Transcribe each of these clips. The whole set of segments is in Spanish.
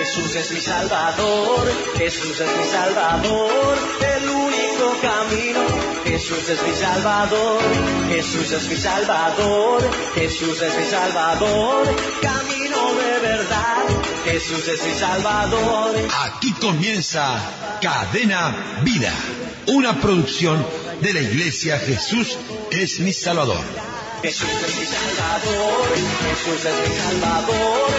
Jesús es mi Salvador, Jesús es mi Salvador, el único camino. Jesús es mi Salvador, Jesús es mi Salvador, Jesús es mi Salvador, camino de verdad. Jesús es mi Salvador. Aquí comienza Cadena Vida, una producción de la Iglesia Jesús es mi Salvador. Jesús es mi Salvador, Jesús es mi Salvador,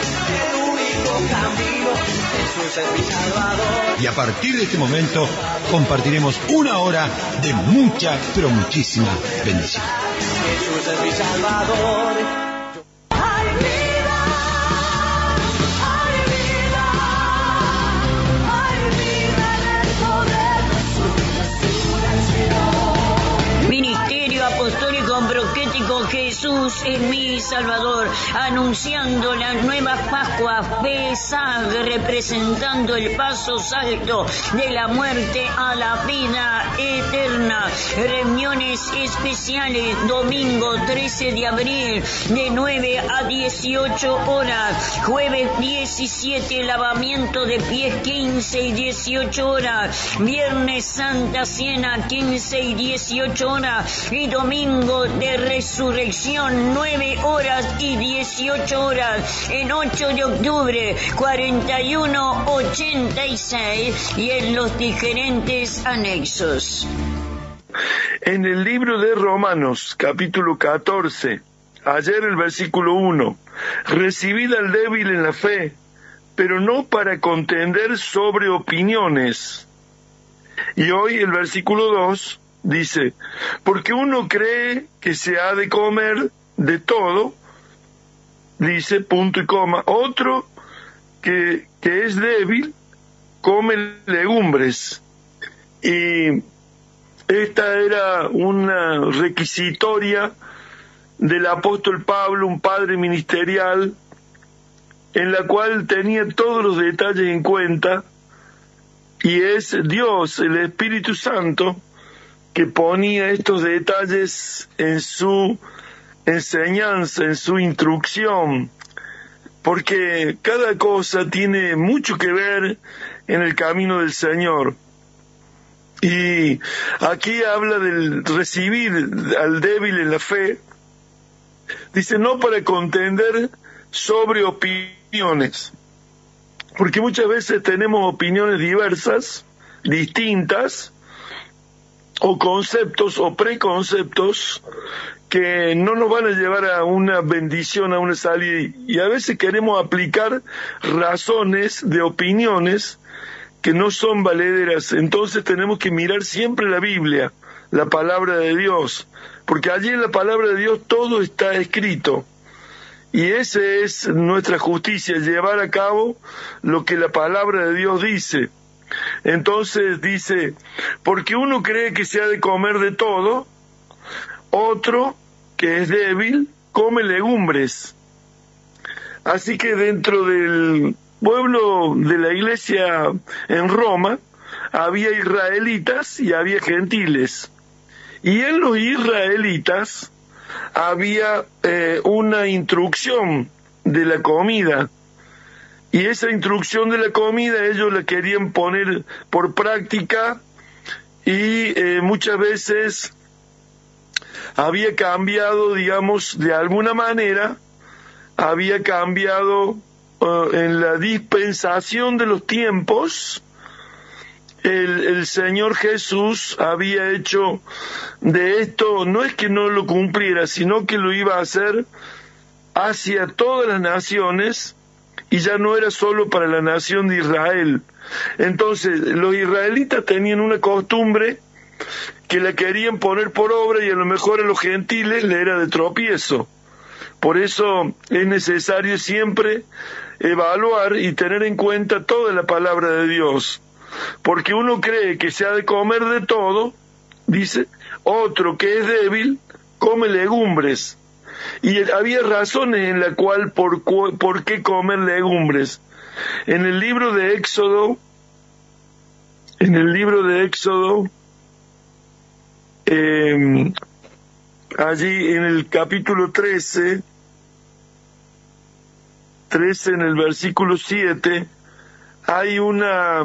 el único camino. Jesús es mi Salvador. Y a partir de este momento compartiremos una hora de mucha, pero muchísima bendición. Jesús es mi Salvador. Ministerio Apostólico Profético Jesús es mi Salvador, anunciando las nuevas Pascuas, Pesaj, representando el paso salto de la muerte a la vida eterna. Reuniones especiales, domingo 13 de abril, de 9 a 18 horas, jueves 17, lavamiento de pies 15 y 18 horas, viernes Santa Cena 15 y 18 horas, y domingo de resurrección 9 horas y 18 horas, en 8 de octubre 4186 y en los diferentes anexos. En el libro de Romanos, capítulo 14, ayer el versículo 1, recibid al débil en la fe, pero no para contender sobre opiniones. Y hoy el versículo 2 dice, porque uno cree que se ha de comer de todo, dice, punto y coma, otro que es débil, come legumbres. Y esta era una requisitoria del apóstol Pablo, un padre ministerial, en la cual tenía todos los detalles en cuenta, y es Dios, el Espíritu Santo, que ponía estos detalles en su enseñanza, en su instrucción, porque cada cosa tiene mucho que ver en el camino del Señor. Y aquí habla del recibir al débil en la fe, dice, no para contender sobre opiniones, porque muchas veces tenemos opiniones diversas, distintas, o conceptos o preconceptos que no nos van a llevar a una bendición, a una salida, y a veces queremos aplicar razones de opiniones que no son valederas. Entonces tenemos que mirar siempre la Biblia, la palabra de Dios, porque allí en la palabra de Dios todo está escrito, y esa es nuestra justicia, llevar a cabo lo que la palabra de Dios dice. Entonces dice, porque uno cree que se ha de comer de todo, otro que es débil come legumbres. Así que dentro del pueblo de la iglesia en Roma había israelitas y había gentiles, y en los israelitas había una instrucción de la comida, y esa instrucción de la comida ellos la querían poner por práctica, y muchas veces había cambiado, digamos, de alguna manera, había cambiado en la dispensación de los tiempos. El Señor Jesús había hecho de esto, no es que no lo cumpliera, sino que lo iba a hacer hacia todas las naciones, y ya no era solo para la nación de Israel. Entonces, los israelitas tenían una costumbre que la querían poner por obra, y a lo mejor a los gentiles le era de tropiezo. Por eso es necesario siempre evaluar y tener en cuenta toda la palabra de Dios, porque uno cree que se ha de comer de todo, dice, otro que es débil come legumbres. Y había razones en la cual por qué comer legumbres. En el libro de Éxodo, allí en el capítulo 13, en el versículo 7, hay una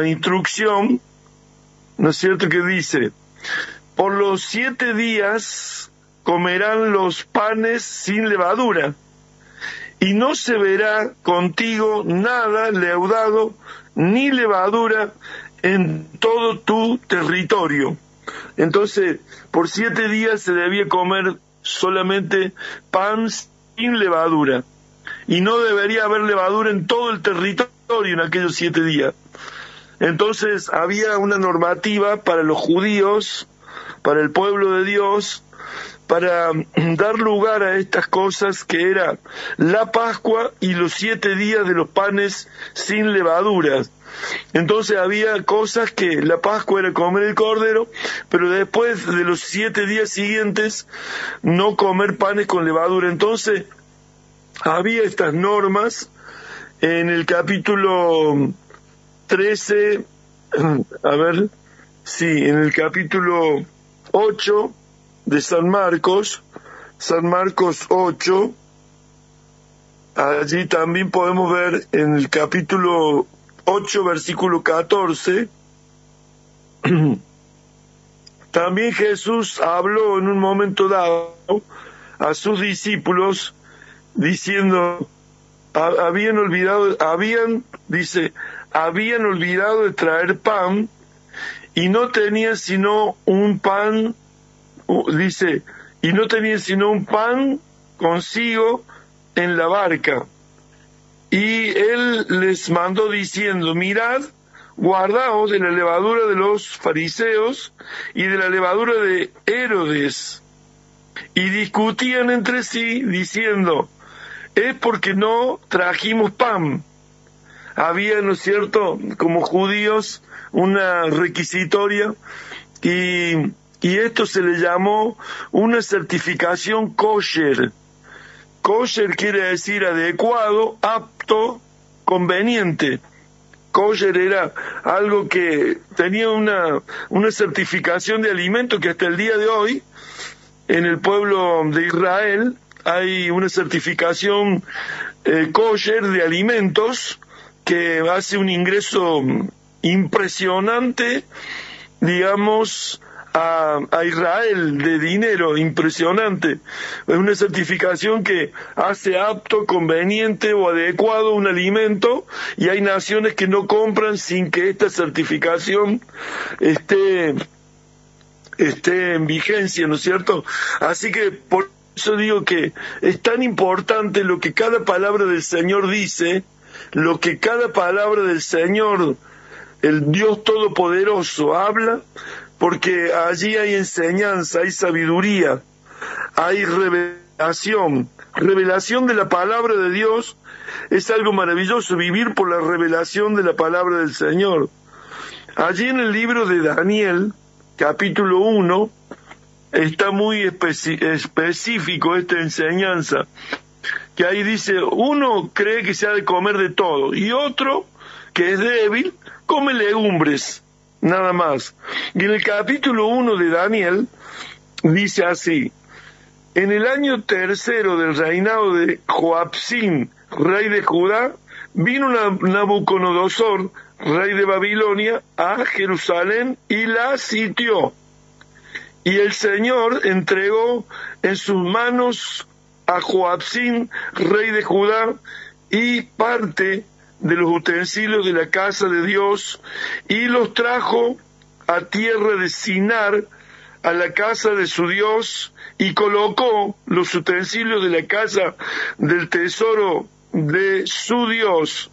instrucción, ¿no es cierto?, que dice: por los 7 días comerán los panes sin levadura, y no se verá contigo nada leudado ni levadura en todo tu territorio. Entonces, por 7 días se debía comer solamente pan sin levadura, y no debería haber levadura en todo el territorio en aquellos 7 días. Entonces había una normativa para los judíos, para el pueblo de Dios, para dar lugar a estas cosas, que era la Pascua y los 7 días de los panes sin levaduras. Entonces había cosas que la Pascua era comer el cordero, pero después de los 7 días siguientes no comer panes con levadura. Entonces había estas normas en el capítulo 13, en el capítulo 8 de San Marcos 8, allí también podemos ver en el capítulo 8, versículo 14, también Jesús habló en un momento dado a sus discípulos diciendo, habían olvidado de traer pan y no tenían sino un pan, consigo en la barca. Y él les mandó diciendo: mirad, guardaos de la levadura de los fariseos y de la levadura de Herodes. Y discutían entre sí diciendo: es porque no trajimos pan. Había, ¿no es cierto?, como judíos, una requisitoria, y esto se le llamó una certificación kosher. Kosher quiere decir adecuado, apto, conveniente. Kosher era algo que tenía una certificación de alimento, que hasta el día de hoy en el pueblo de Israel hay una certificación kosher de alimentos que hace un ingreso impresionante, digamos, a Israel, de dinero impresionante. Es una certificación que hace apto, conveniente o adecuado un alimento, y hay naciones que no compran sin que esta certificación esté en vigencia, ¿no es cierto? Así que por eso digo que es tan importante lo que cada palabra del Señor dice, lo que cada palabra del Señor, el Dios Todopoderoso, habla, porque allí hay enseñanza, hay sabiduría, hay revelación. Revelación de la palabra de Dios es algo maravilloso, vivir por la revelación de la palabra del Señor. Allí en el libro de Daniel, capítulo 1, está muy específico esta enseñanza, que ahí dice: uno cree que se ha de comer de todo, y otro, que es débil, come legumbres, nada más. Y en el capítulo 1 de Daniel dice así: en el año 3 del reinado de Joacim, rey de Judá, vino Nabucodonosor, rey de Babilonia, a Jerusalén y la sitió. Y el Señor entregó en sus manos a Joacim, rey de Judá, y parte de los utensilios de la casa de Dios, y los trajo a tierra de Sinar, a la casa de su Dios, y colocó los utensilios de la casa del tesoro de su Dios.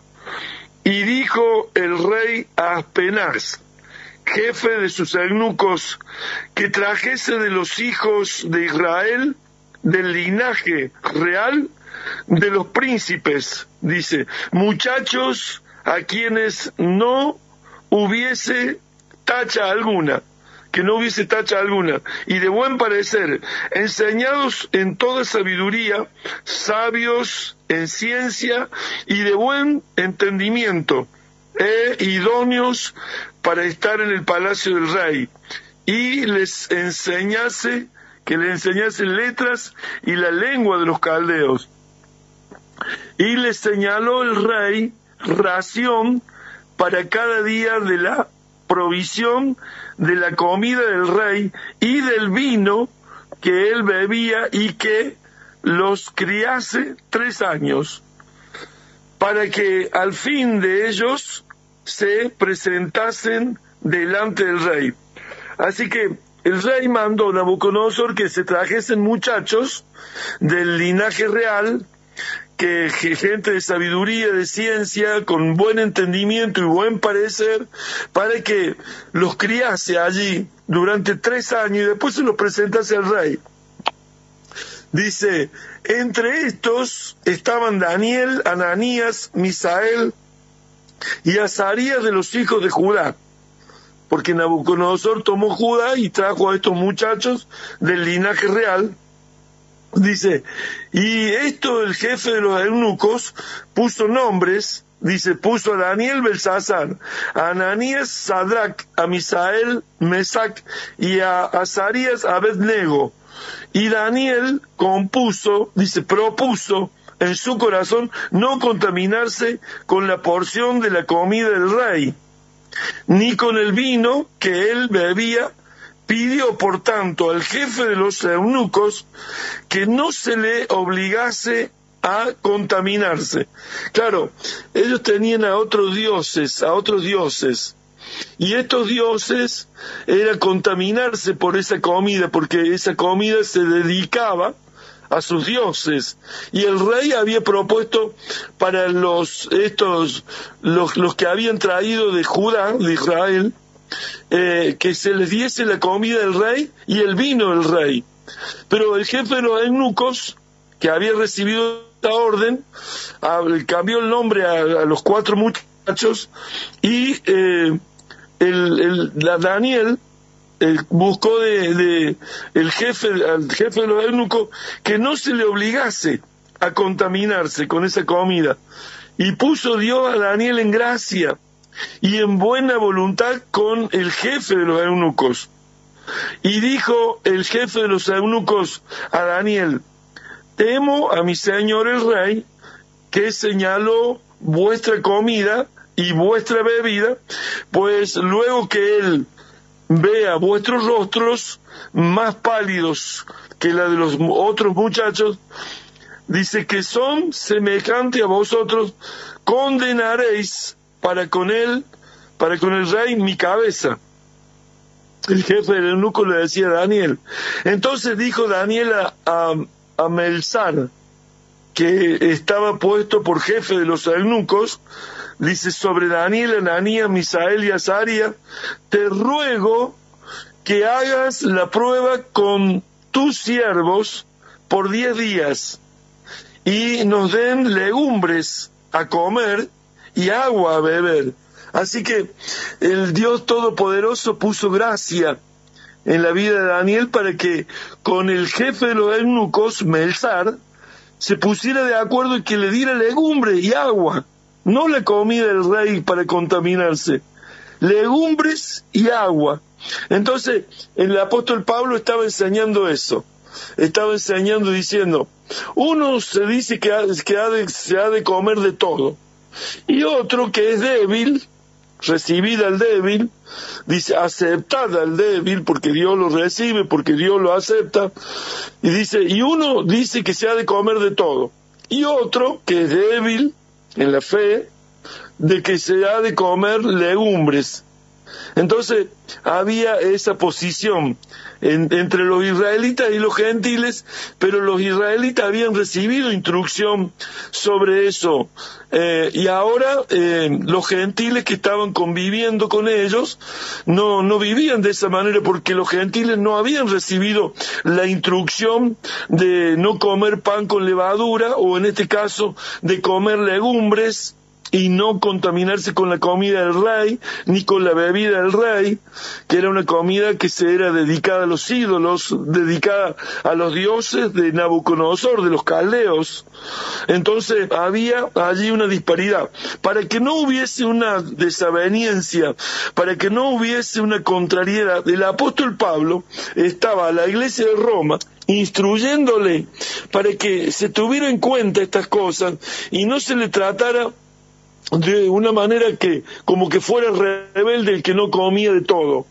Y dijo el rey a Aspenaz, jefe de sus eunucos, que trajese de los hijos de Israel, del linaje real, de los príncipes, dice, muchachos a quienes no hubiese tacha alguna, y de buen parecer, enseñados en toda sabiduría, sabios en ciencia y de buen entendimiento, idóneos para estar en el palacio del rey, y que les enseñase letras y la lengua de los caldeos. Y les señaló el rey ración para cada día de la provisión de la comida del rey y del vino que él bebía, y que los criase 3 años, para que al fin de ellos se presentasen delante del rey. Así que el rey mandó a Nabucodonosor que se trajesen muchachos del linaje real, que gente de sabiduría, de ciencia, con buen entendimiento y buen parecer, para que los criase allí durante 3 años y después se los presentase al rey. Dice, entre estos estaban Daniel, Ananías, Misael y Azarías de los hijos de Judá, porque Nabucodonosor tomó Judá y trajo a estos muchachos del linaje real. Dice, y esto el jefe de los eunucos puso nombres, dice, puso a Daniel Belsasar, a Ananías Sadrac, a Misael Mesac y a Azarías Abednego. Y Daniel propuso en su corazón no contaminarse con la porción de la comida del rey, ni con el vino que él bebía. Pidió, por tanto, al jefe de los eunucos que no se le obligase a contaminarse. Claro, ellos tenían a otros dioses, y estos dioses era contaminarse por esa comida, porque esa comida se dedicaba a sus dioses, y el rey había propuesto para los que habían traído de Judá, de Israel, que se les diese la comida del rey y el vino del rey. Pero el jefe de los eunucos, que había recibido esta orden, cambió el nombre a los 4 muchachos, y Daniel buscó al jefe de los eunucos que no se le obligase a contaminarse con esa comida, y puso Dios a Daniel en gracia y en buena voluntad con el jefe de los eunucos. Y dijo el jefe de los eunucos a Daniel, temo a mi señor el rey, que señaló vuestra comida y vuestra bebida, pues luego que él vea vuestros rostros más pálidos que la de los otros muchachos, dice que son semejantes a vosotros, condenaréis para con el rey mi cabeza. El jefe del eunuco le decía a Daniel. Entonces dijo Daniel a Melzar, que estaba puesto por jefe de los eunucos, dice, sobre Daniel, Ananías, Misael y Azarías, te ruego que hagas la prueba con tus siervos por 10 días y nos den legumbres a comer y agua a beber. Así que el Dios Todopoderoso puso gracia en la vida de Daniel para que con el jefe de los eunucos, Melzar, se pusiera de acuerdo y que le diera legumbre y agua, no la comida del rey para contaminarse, legumbres y agua. Entonces el apóstol Pablo estaba enseñando eso, estaba enseñando diciendo, uno se dice que se ha de comer de todo, y otro que es débil, recibid al débil, dice, aceptad al débil, porque Dios lo recibe, porque Dios lo acepta, y dice, y uno dice que se ha de comer de todo, y otro que es débil en la fe, de que se ha de comer legumbres. Entonces había esa posición entre los israelitas y los gentiles, pero los israelitas habían recibido instrucción sobre eso, y ahora los gentiles que estaban conviviendo con ellos no vivían de esa manera, porque los gentiles no habían recibido la instrucción de no comer pan con levadura, o en este caso de comer legumbres, y no contaminarse con la comida del rey, ni con la bebida del rey, que era una comida que se era dedicada a los ídolos, dedicada a los dioses de Nabucodonosor, de los caldeos. Entonces había allí una disparidad. Para que no hubiese una desaveniencia, para que no hubiese una contrariedad, el apóstol Pablo estaba a la iglesia de Roma instruyéndole para que se tuviera en cuenta estas cosas y no se le tratara de una manera que como que fuera rebelde el que no comía de todo.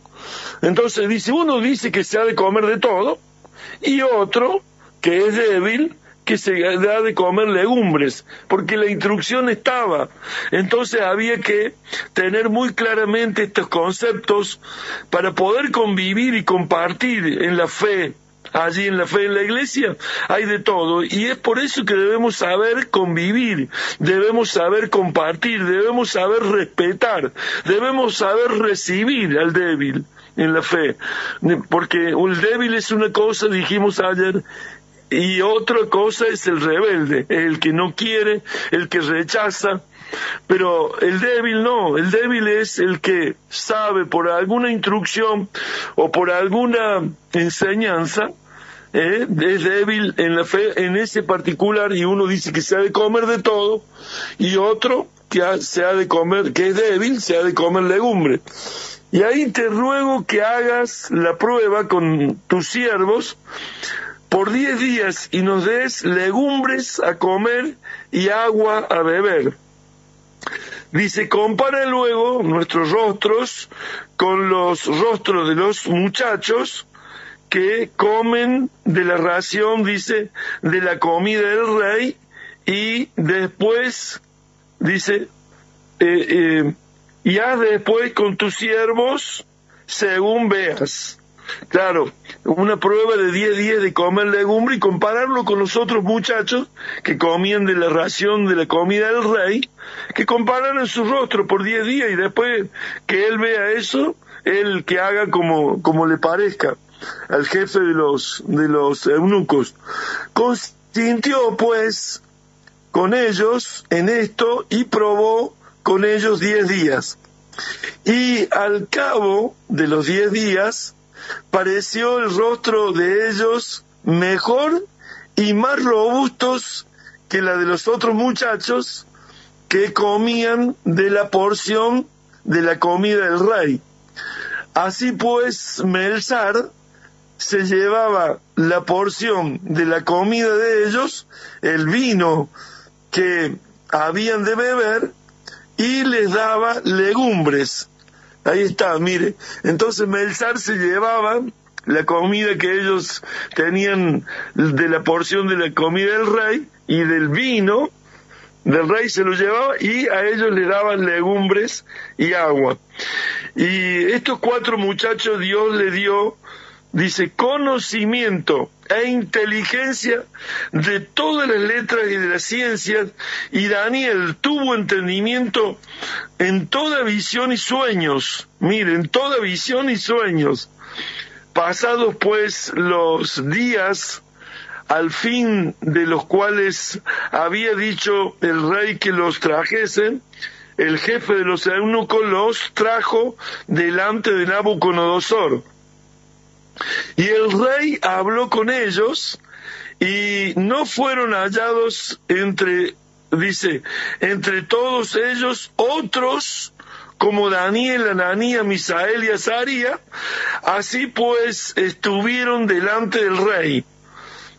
Entonces dice, uno dice que se ha de comer de todo, y otro, que es débil, que se da de comer legumbres, porque la instrucción estaba. Entonces había que tener muy claramente estos conceptos para poder convivir y compartir en la fe. Allí en la fe, en la iglesia, hay de todo, y es por eso que debemos saber convivir, debemos saber compartir, debemos saber respetar, debemos saber recibir al débil en la fe, porque el débil es una cosa, dijimos ayer, y otra cosa es el rebelde, el que no quiere, el que rechaza. Pero el débil no, el débil es el que sabe por alguna instrucción o por alguna enseñanza, es débil en la fe, en ese particular, y uno dice que se ha de comer de todo, y otro que se ha de comer, que es débil, se ha de comer legumbre. Y ahí te ruego que hagas la prueba con tus siervos por 10 días y nos des legumbres a comer y agua a beber. Dice, compara luego nuestros rostros con los rostros de los muchachos que comen de la ración, dice, de la comida del rey, y después, dice, y haz después con tus siervos según veas. Claro, una prueba de 10 días de comer legumbre y compararlo con los otros muchachos que comían de la ración de la comida del rey, que compararan su rostro por 10 días y después que él vea eso, él que haga como le parezca al jefe de los eunucos. Consintió pues con ellos en esto y probó con ellos 10 días. Y al cabo de los 10 días pareció el rostro de ellos mejor y más robustos que la de los otros muchachos que comían de la porción de la comida del rey. Así pues, Melzar se llevaba la porción de la comida de ellos, el vino que habían de beber, y les daba legumbres. Ahí está, mire. Entonces Melzar se llevaba la comida que ellos tenían de la porción de la comida del rey, y del vino del rey se lo llevaba, y a ellos le daban legumbres y agua. Y estos 4 muchachos Dios le dio, dice, conocimiento e inteligencia de todas las letras y de las ciencias, y Daniel tuvo entendimiento en toda visión y sueños. Miren, toda visión y sueños. Pasados pues los días, al fin de los cuales había dicho el rey que los trajesen, el jefe de los eunucos los trajo delante de Nabucodonosor. Y el rey habló con ellos, y no fueron hallados entre todos ellos otros como Daniel, Ananías, Misael y Azaría. Así pues estuvieron delante del rey.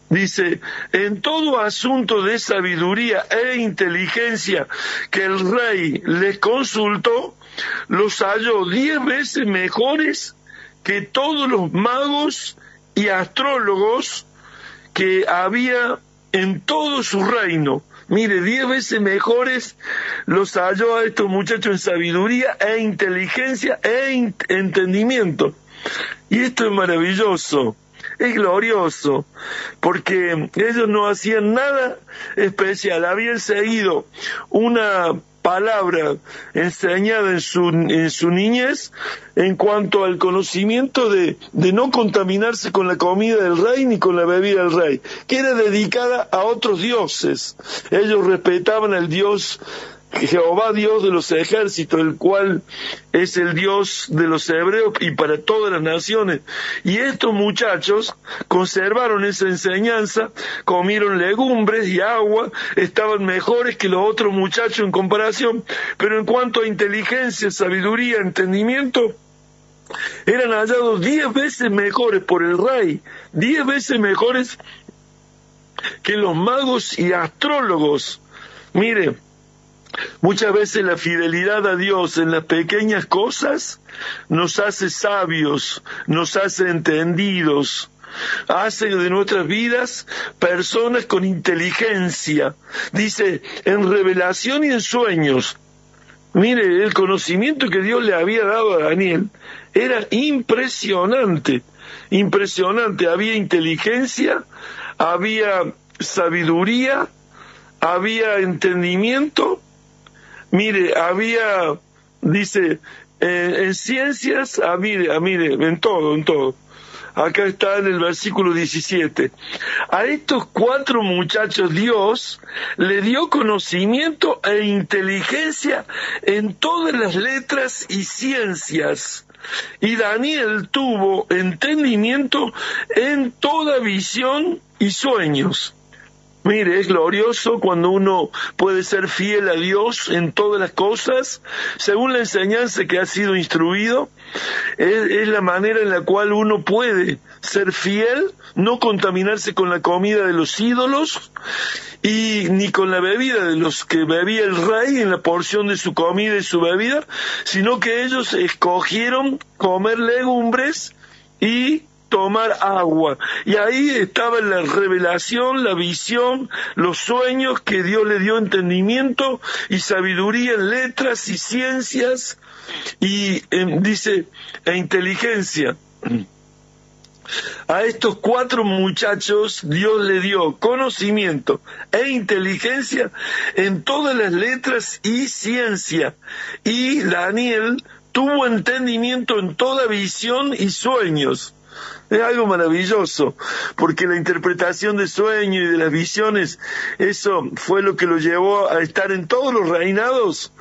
Dice, en todo asunto de sabiduría e inteligencia que el rey les consultó, los halló 10 veces mejores que todos los magos y astrólogos que había en todo su reino. Mire, 10 veces mejores los halló a estos muchachos en sabiduría e inteligencia e entendimiento. Y esto es maravilloso, es glorioso, porque ellos no hacían nada especial, habían seguido una palabra enseñada en su niñez en cuanto al conocimiento de no contaminarse con la comida del rey ni con la bebida del rey, que era dedicada a otros dioses. Ellos respetaban al Dios Jehová, Dios de los ejércitos, el cual es el Dios de los hebreos y para todas las naciones. Y estos muchachos conservaron esa enseñanza, comieron legumbres y agua, estaban mejores que los otros muchachos en comparación, pero en cuanto a inteligencia, sabiduría, entendimiento, eran hallados 10 veces mejores por el rey, 10 veces mejores que los magos y astrólogos. Mire, Muchas veces la fidelidad a Dios en las pequeñas cosas nos hace sabios, nos hace entendidos, hace de nuestras vidas personas con inteligencia. Dice, en revelación y en sueños. Mire, el conocimiento que Dios le había dado a Daniel era impresionante, impresionante. Había inteligencia, había sabiduría, había entendimiento. Mire, había, dice, en ciencias, mire, en todo. Acá está en el versículo 17. A estos 4 muchachos Dios le dio conocimiento e inteligencia en todas las letras y ciencias. Y Daniel tuvo entendimiento en toda visión y sueños. Mire, es glorioso cuando uno puede ser fiel a Dios en todas las cosas, según la enseñanza que ha sido instruido. Es la manera en la cual uno puede ser fiel, no contaminarse con la comida de los ídolos y ni con la bebida de los que bebía el rey en la porción de su comida y su bebida, sino que ellos escogieron comer legumbres y tomar agua. Y ahí estaba la revelación, la visión, los sueños que Dios le dio entendimiento y sabiduría en letras y ciencias y dice, e inteligencia. A estos 4 muchachos Dios le dio conocimiento e inteligencia en todas las letras y ciencia. Y Daniel tuvo entendimiento en toda visión y sueños. Es algo maravilloso, porque la interpretación de sueños y de las visiones, eso fue lo que lo llevó a estar en todos los reinados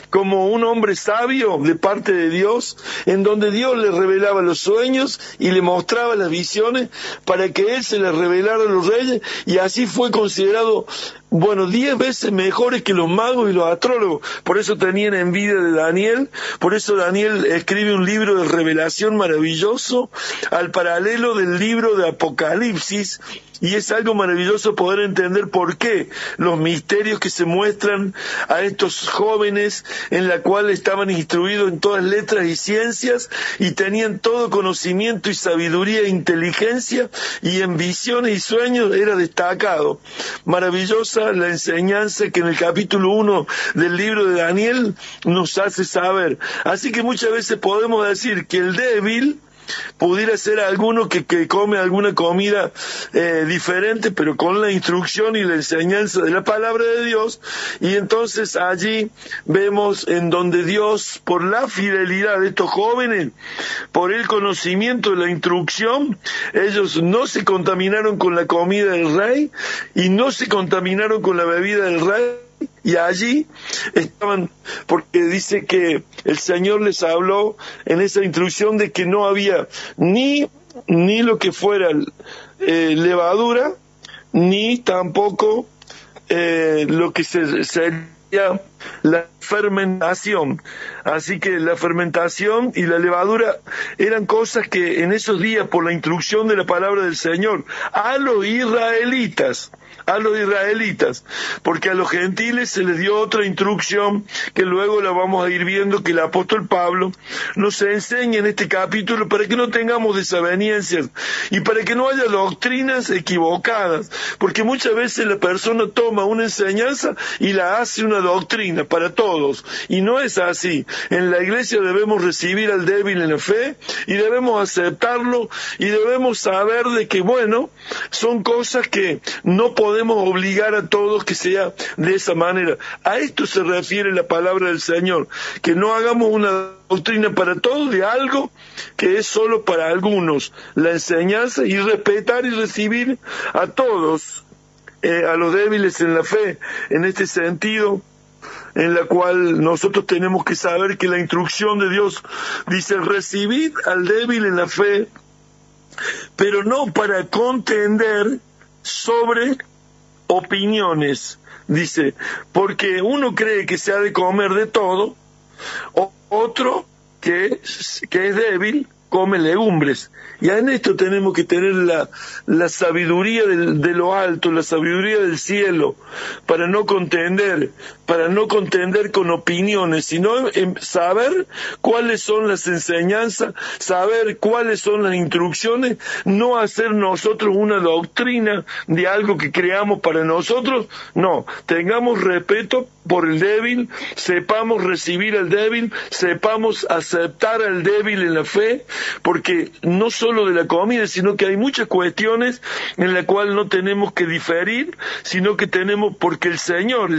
como un hombre sabio de parte de Dios, en donde Dios le revelaba los sueños y le mostraba las visiones para que él se las revelara a los reyes, y así fue considerado 10 veces mejores que los magos y los astrólogos. Por eso tenían envidia de Daniel, por eso Daniel escribe un libro de revelación maravilloso, al paralelo del libro de Apocalipsis, y es algo maravilloso poder entender por qué los misterios que se muestran a estos jóvenes, en la cual estaban instruidos en todas letras y ciencias, y tenían todo conocimiento y sabiduría e inteligencia, y en visiones y sueños era destacado. Maravillosa la enseñanza que en el capítulo 1 del libro de Daniel nos hace saber. Así que muchas veces podemos decir que el débil pudiera ser alguno que come alguna comida diferente, pero con la instrucción y la enseñanza de la palabra de Dios, y entonces allí vemos en donde Dios, por la fidelidad de estos jóvenes, por el conocimiento de la instrucción, ellos no se contaminaron con la comida del rey y no se contaminaron con la bebida del rey. Y allí estaban, porque dice que el Señor les habló en esa instrucción de que no había ni lo que fuera levadura, ni tampoco lo que sería la fermentación. Así que la fermentación y la levadura eran cosas que en esos días, por la instrucción de la palabra del Señor a los israelitas, porque a los gentiles se les dio otra instrucción que luego la vamos a ir viendo, que el apóstol Pablo nos enseña en este capítulo, para que no tengamos desavenencias y para que no haya doctrinas equivocadas, porque muchas veces la persona toma una enseñanza y la hace una doctrina para todos, y no es así. En la iglesia debemos recibir al débil en la fe y debemos aceptarlo, y debemos saber de que son cosas que no podemos obligar a todos que sea de esa manera. A esto se refiere la palabra del Señor, que no hagamos una doctrina para todos de algo que es solo para algunos. La enseñanza, y respetar y recibir a todos, a los débiles en la fe, en este sentido, en la cual nosotros tenemos que saber que la instrucción de Dios dice: recibid al débil en la fe, pero no para contender sobre opiniones, dice, porque uno cree que se ha de comer de todo, otro que es débil come legumbres. Y en esto tenemos que tener la sabiduría de lo alto, la sabiduría del cielo, para no contender con opiniones, sino saber cuáles son las enseñanzas, saber cuáles son las instrucciones, no hacer nosotros una doctrina de algo que creamos para nosotros. No, tengamos respeto por el débil, sepamos recibir al débil, sepamos aceptar al débil en la fe, porque no solo de la comida, sino que hay muchas cuestiones en las cuales no tenemos que diferir, sino que tenemos, porque el Señor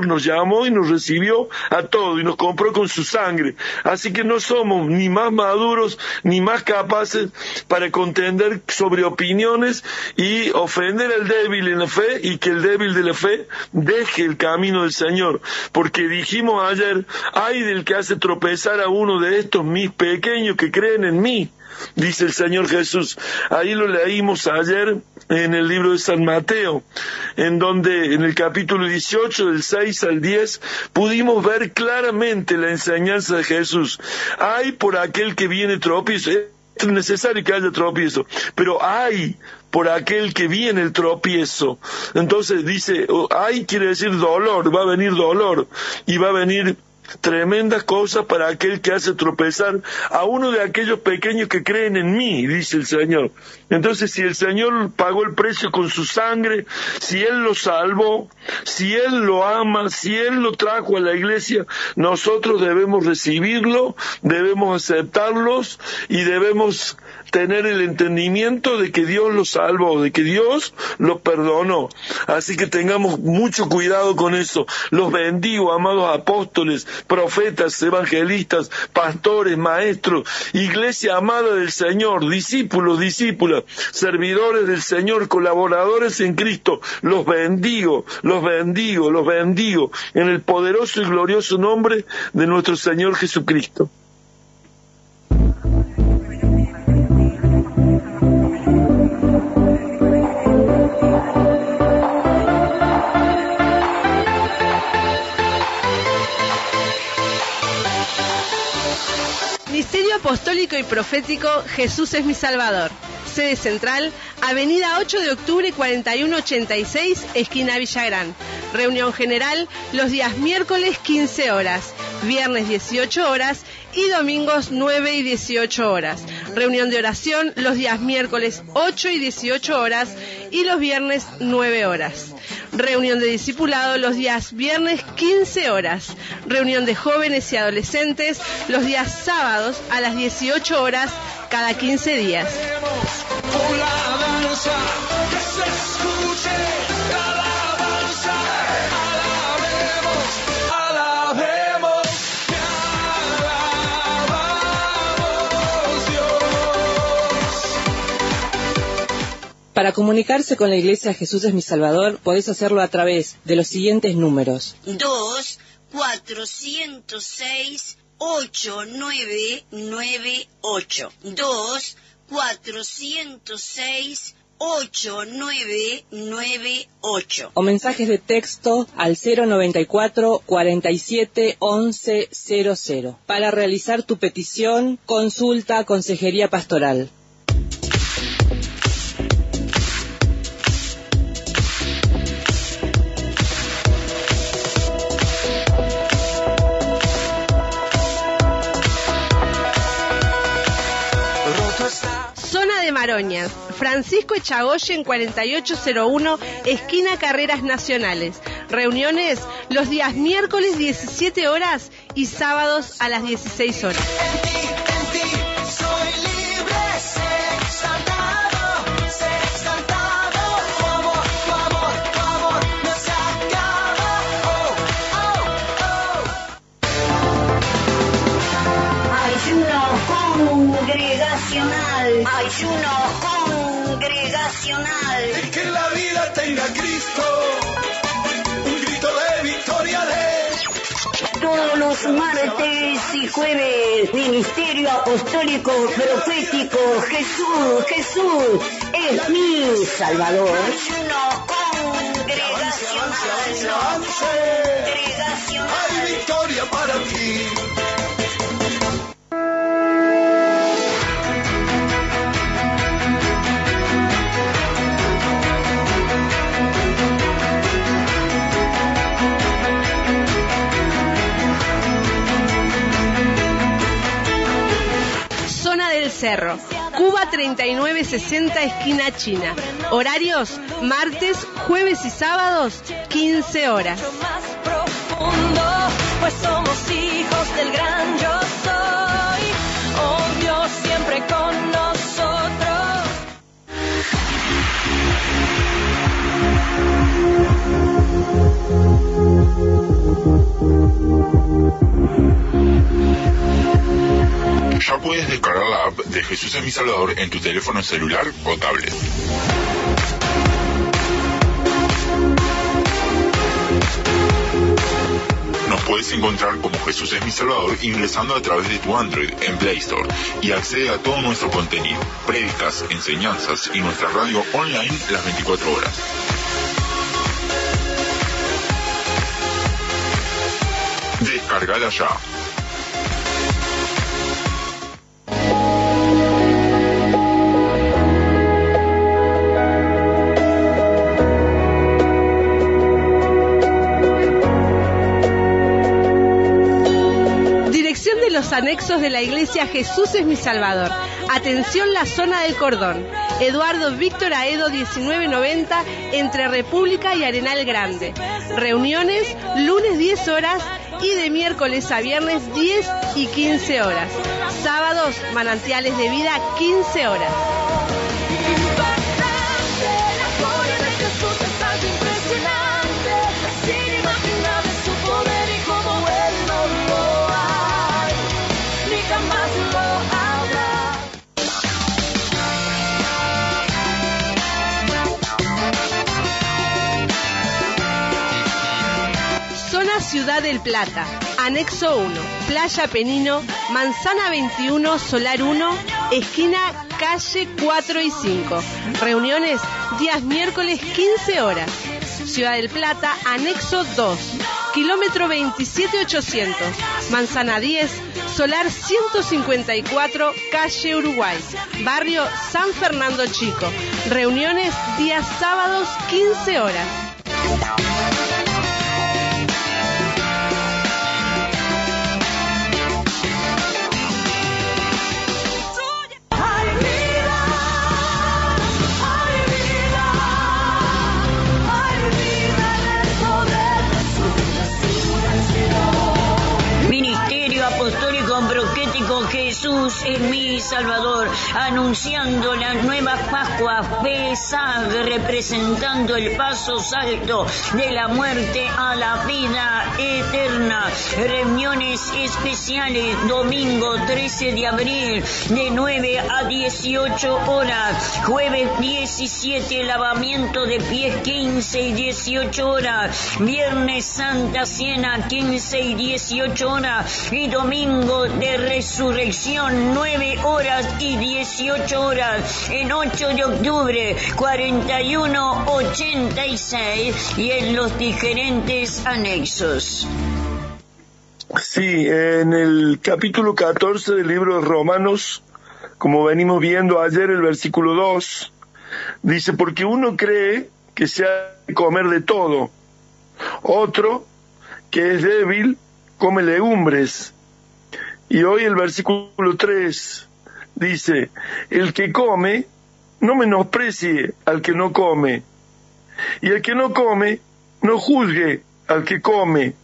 nos llamó y nos recibió a todos y nos compró con su sangre. Así que no somos ni más maduros ni más capaces para contender sobre opiniones y ofender al débil en la fe, y que el débil de la fe deje el camino del Señor. Porque dijimos ayer, ay del que hace tropezar a uno de estos mis pequeños que creen en mí, dice el Señor Jesús. Ahí lo leímos ayer en el libro de San Mateo, en donde en el capítulo 18, del 6 al 10, pudimos ver claramente la enseñanza de Jesús. Hay por aquel que viene tropiezo. Es necesario que haya tropiezo, pero hay por aquel que viene el tropiezo. Entonces dice, hay quiere decir dolor, va a venir dolor, y va a venir tremendas cosas para aquel que hace tropezar a uno de aquellos pequeños que creen en mí, dice el Señor. Entonces, si el Señor pagó el precio con su sangre, si Él lo salvó, si Él lo ama, si Él lo trajo a la iglesia, nosotros debemos recibirlo, debemos aceptarlos y debemos tener el entendimiento de que Dios lo salvó, de que Dios lo perdonó. Así que tengamos mucho cuidado con eso. Los bendigo, amados apóstoles, profetas, evangelistas, pastores, maestros, iglesia amada del Señor, discípulos, discípulas, servidores del Señor, colaboradores en Cristo. Los bendigo, los bendigo, los bendigo en el poderoso y glorioso nombre de nuestro Señor Jesucristo. Ministerio Apostólico y Profético Jesús es mi Salvador. Sede central, Avenida 8 de Octubre 4186, esquina Villagrán. Reunión general los días miércoles 15 horas, viernes 18 horas y domingos 9 y 18 horas. Reunión de oración los días miércoles 8 y 18 horas y los viernes 9 horas. Reunión de discipulado los días viernes 15 horas. Reunión de jóvenes y adolescentes los días sábados a las 18 horas cada 15 días. Para comunicarse con la Iglesia Jesús es mi Salvador, podés hacerlo a través de los siguientes números: 2-406-8998. 2-406-8998. O mensajes de texto al 094 47 11 00 para realizar tu petición, consulta, consejería pastoral. Zona de Maroñas, Francisco Echagoyen 4801, esquina Carreras Nacionales. Reuniones los días miércoles 17 horas y sábados a las 16 horas. Ayuno congregacional. Y que la vida tenga Cristo, un grito de victoria de... Todos los martes y jueves, Ministerio Apostólico Profético Jesús es mi Salvador. Ayuno congregacional. Hay victoria para ti. Cerro. Cuba 3960, esquina China. Horarios: martes, jueves y sábados, 15 horas. Más profundo, pues somos hijos del gran yo soy. Oh Dios, siempre con nosotros. Ya puedes descargar la app de Jesús es mi Salvador en tu teléfono celular o tablet. Nos puedes encontrar como Jesús es mi Salvador ingresando a través de tu Android en Play Store y accede a todo nuestro contenido, prédicas, enseñanzas y nuestra radio online las 24 horas. Descargala ya. Dirección de los anexos de la iglesia Jesús es mi Salvador. Atención, la zona del Cordón. Eduardo Víctor Aedo 1990, entre República y Arenal Grande. Reuniones lunes 10 horas y de miércoles a viernes 10 y 15 horas. Sábados, manantiales de vida, 15 horas. Ciudad del Plata, Anexo 1, Playa Penino, Manzana 21, Solar 1, esquina calle 4 y 5. Reuniones días miércoles 15 horas. Ciudad del Plata, Anexo 2, kilómetro 27800, Manzana 10, Solar 154, calle Uruguay, barrio San Fernando Chico. Reuniones días sábados 15 horas. Jesús es mi Salvador, anunciando la nueva Pascua, Pesaj, representando el paso salto de la muerte a la vida eterna. Reuniones especiales, domingo 13 de abril, de 9 a 18 horas. Jueves 17, lavamiento de pies, 15 y 18 horas. Viernes Santa Cena, 15 y 18 horas. Y domingo de resurrección, 9 horas y 18 horas, en 8 de octubre, 4186, y en los diferentes anexos. Sí, en el capítulo 14 del libro de Romanos, como venimos viendo ayer, el versículo 2, dice, porque uno cree que se ha de comer de todo, otro, que es débil, come legumbres. Y hoy el versículo 3 dice, el que come, no menosprecie al que no come, y el que no come, no juzgue al que come,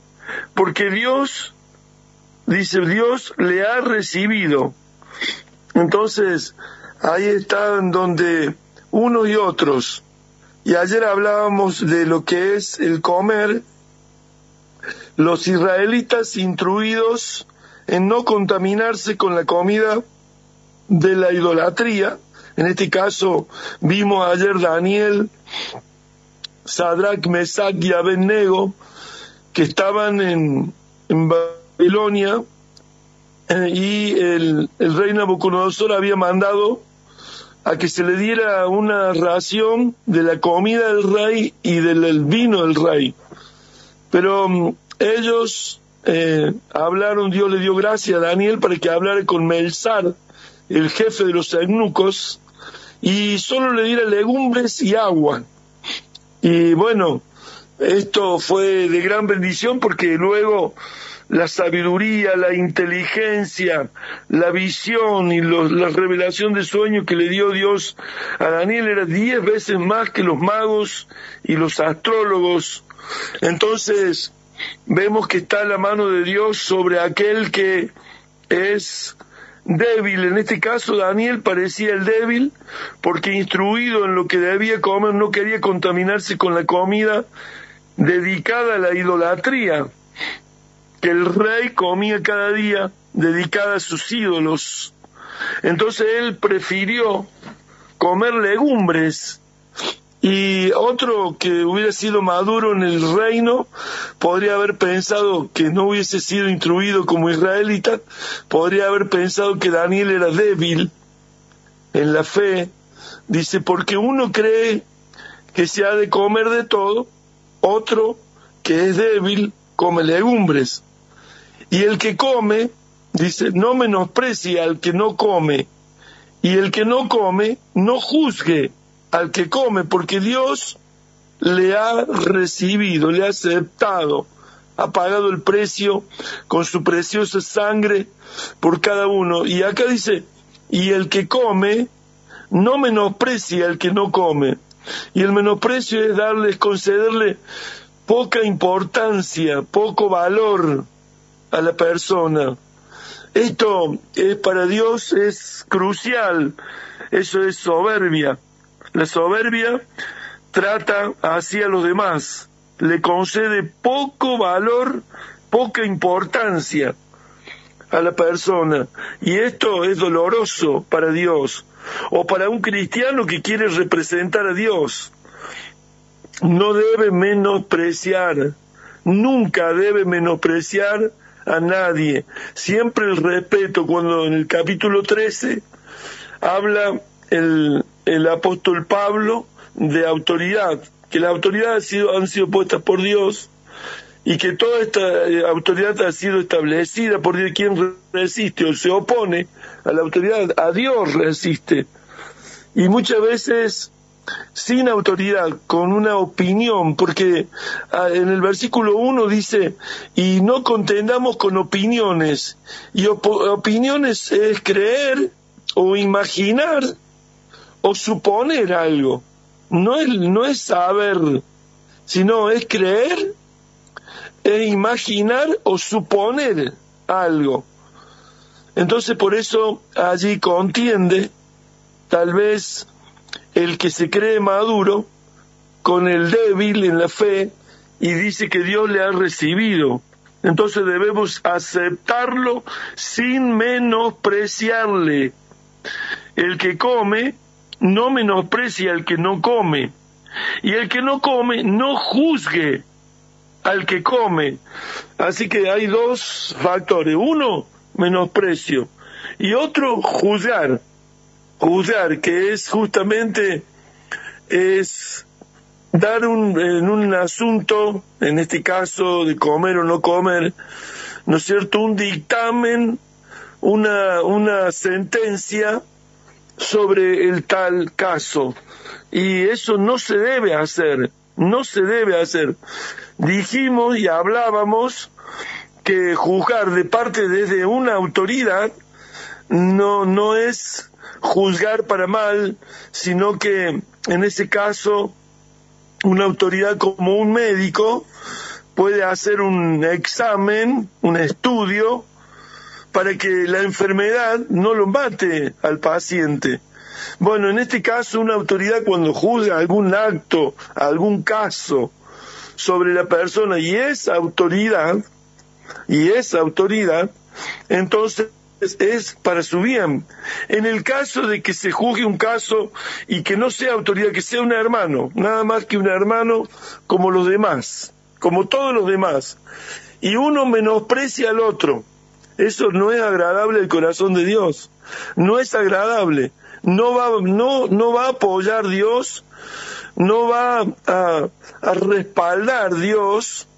porque Dios, dice, Dios le ha recibido. Entonces, ahí están donde unos y otros. Y ayer hablábamos de lo que es el comer. Los israelitas instruidos en no contaminarse con la comida de la idolatría. En este caso, vimos ayer Daniel, Sadrach, Mesach y Abednego, que estaban en Babilonia, y el rey Nabucodonosor había mandado a que se le diera una ración de la comida del rey y del vino del rey. Pero ellos hablaron, Dios le dio gracia a Daniel para que hablara con Melzar, el jefe de los eunucos, y solo le diera legumbres y agua. Y bueno, esto fue de gran bendición porque luego la sabiduría, la inteligencia, la visión y la revelación de sueño que le dio Dios a Daniel era 10 veces más que los magos y los astrólogos. Entonces vemos que está la mano de Dios sobre aquel que es débil. En este caso Daniel parecía el débil porque, instruido en lo que debía comer, no quería contaminarse con la comida dedicada a la idolatría que el rey comía cada día, dedicada a sus ídolos. Entonces él prefirió comer legumbres. Y otro que hubiera sido maduro en el reino podría haber pensado, que no hubiese sido instruido como israelita, podría haber pensado que Daniel era débil en la fe. Dice, porque uno cree que se ha de comer de todo, otro que es débil come legumbres. Y el que come, dice, no menosprecie al que no come, y el que no come no juzgue al que come, porque Dios le ha recibido, le ha aceptado, ha pagado el precio con su preciosa sangre por cada uno. Y acá dice, y el que come no menosprecie al que no come. Y el menosprecio es concederle poca importancia, poco valor a la persona. Esto para Dios es crucial. Eso es soberbia. La soberbia trata así a los demás, le concede poco valor, poca importancia a la persona. Y esto es doloroso para Dios, o para un cristiano que quiere representar a Dios. No debe menospreciar, nunca debe menospreciar a nadie. Siempre el respeto. Cuando en el capítulo 13 habla el apóstol Pablo de autoridad, que las autoridades han sido puestas por Dios y que toda esta autoridad ha sido establecida por Dios. Quien resiste o se opone a la autoridad, a Dios resiste. Y muchas veces sin autoridad, con una opinión, porque en el versículo 1 dice, y no contendamos con opiniones, y opiniones es creer o imaginar o suponer algo. No es saber, sino es creer e imaginar o suponer algo. Entonces por eso allí contiende tal vez el que se cree maduro con el débil en la fe y dice que Dios le ha recibido. Entonces debemos aceptarlo sin menospreciarle. El que come no menosprecia al que no come, y el que no come no juzgue al que come. Así que hay dos factores: uno, menosprecio, y otro, juzgar. Juzgar, que es justamente dar en un asunto, en este caso de comer o no comer, ¿no es cierto?, un dictamen, una sentencia sobre el tal caso. Y eso no se debe hacer, no se debe hacer. Dijimos y hablábamos que juzgar de parte desde una autoridad no es juzgar para mal, sino que en ese caso una autoridad como un médico puede hacer un examen, un estudio, para que la enfermedad no lo mate al paciente. Bueno, en este caso una autoridad, cuando juzga algún acto, algún caso sobre la persona y es autoridad, entonces es para su bien. En el caso de que se juzgue un caso y que no sea autoridad, que sea un hermano, nada más que un hermano como los demás, como todos los demás, y uno menosprecia al otro, eso no es agradable al corazón de Dios, no es agradable, no va a apoyar Dios, no va a respaldar Dios,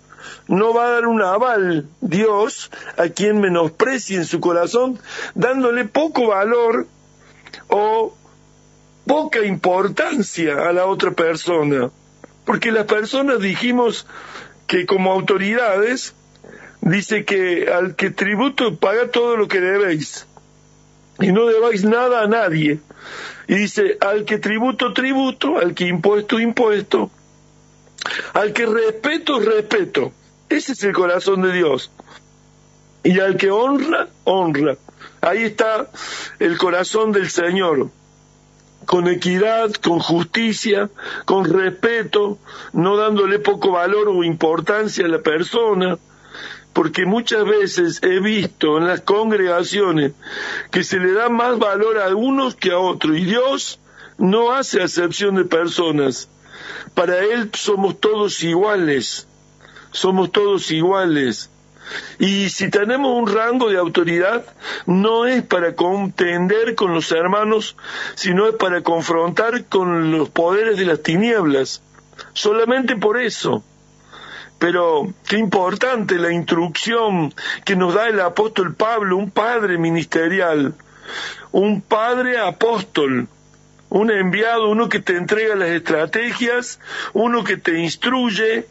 no va a dar un aval Dios a quien menosprecie en su corazón, dándole poco valor o poca importancia a la otra persona. Porque las personas, dijimos que como autoridades dice que al que tributo paga todo lo que debéis, y no debáis nada a nadie. Y dice, al que tributo, tributo, al que impuesto, impuesto, al que respeto, respeto. Ese es el corazón de Dios. Y al que honra, honra. Ahí está el corazón del Señor, con equidad, con justicia, con respeto, no dándole poco valor o importancia a la persona, porque muchas veces he visto en las congregaciones que se le da más valor a unos que a otros, y Dios no hace acepción de personas. Para Él somos todos iguales, somos todos iguales. Y si tenemos un rango de autoridad, no es para contender con los hermanos, sino es para confrontar con los poderes de las tinieblas, solamente por eso. Pero qué importante la instrucción que nos da el apóstol Pablo, un padre ministerial, un padre apóstol, un enviado, uno que te entrega las estrategias, uno que te instruye,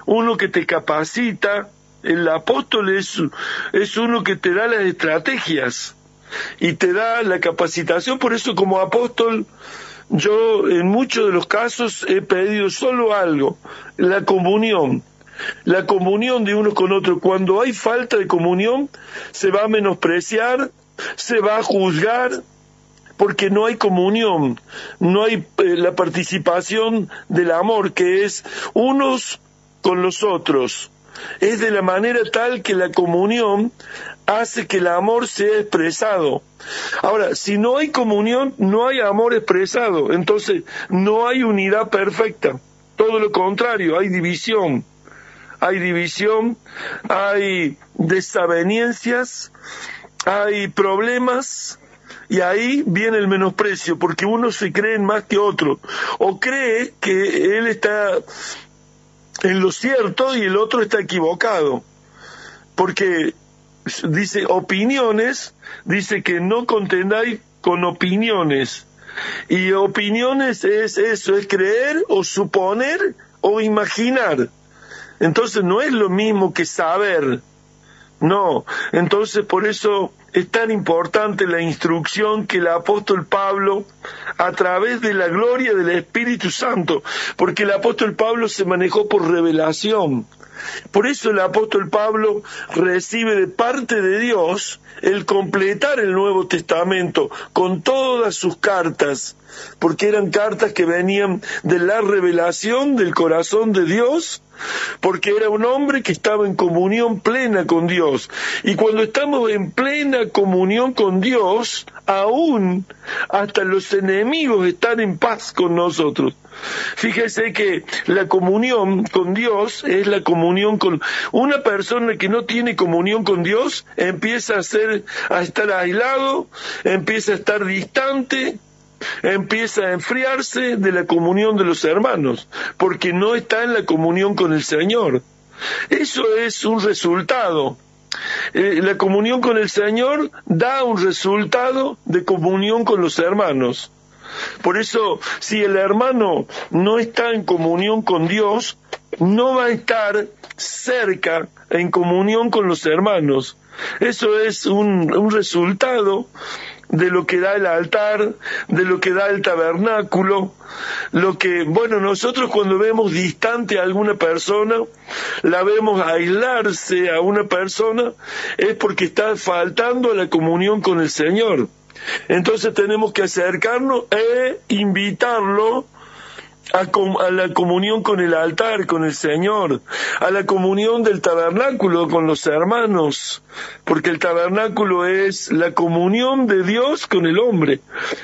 uno que te capacita. El apóstol es uno que te da las estrategias y te da la capacitación. Por eso, como apóstol, yo en muchos de los casos he pedido solo algo: la comunión de unos con otros. Cuando hay falta de comunión, se va a menospreciar, se va a juzgar, porque no hay comunión, no hay la participación del amor, que es unos con los otros. Es de la manera tal que la comunión hace que el amor sea expresado. Ahora, si no hay comunión, no hay amor expresado, entonces no hay unidad perfecta. Todo lo contrario, hay división, hay desavenencias, hay problemas, y ahí viene el menosprecio, porque unos se creen más que otro, o cree que él está en lo cierto y el otro está equivocado, porque dice opiniones, dice que no contendáis con opiniones, y opiniones es eso, es creer o suponer o imaginar. Entonces no es lo mismo que saber, no. Entonces por eso es tan importante la instrucción que el apóstol Pablo, a través de la gloria del Espíritu Santo, porque el apóstol Pablo se manejó por revelación. Por eso el apóstol Pablo recibe de parte de Dios el completar el Nuevo Testamento con todas sus cartas, porque eran cartas que venían de la revelación del corazón de Dios, porque era un hombre que estaba en comunión plena con Dios. Y cuando estamos en plena comunión con Dios, aún hasta los enemigos están en paz con nosotros. Fíjese que la comunión con Dios es la comunión con una persona que no tiene comunión con Dios, empieza a estar aislado, empieza a estar distante, empieza a enfriarse de la comunión de los hermanos, porque no está en la comunión con el Señor. Eso es un resultado. La comunión con el Señor da un resultado de comunión con los hermanos. Por eso, si el hermano no está en comunión con Dios, no va a estar cerca en comunión con los hermanos. Eso es un resultado de lo que da el altar, de lo que da el tabernáculo, nosotros cuando vemos distante a alguna persona, la vemos aislarse a una persona, es porque está faltando a la comunión con el Señor. Entonces tenemos que acercarnos e invitarlo a la comunión con el altar, con el Señor, a la comunión del tabernáculo con los hermanos, porque el tabernáculo es la comunión de Dios con el hombre.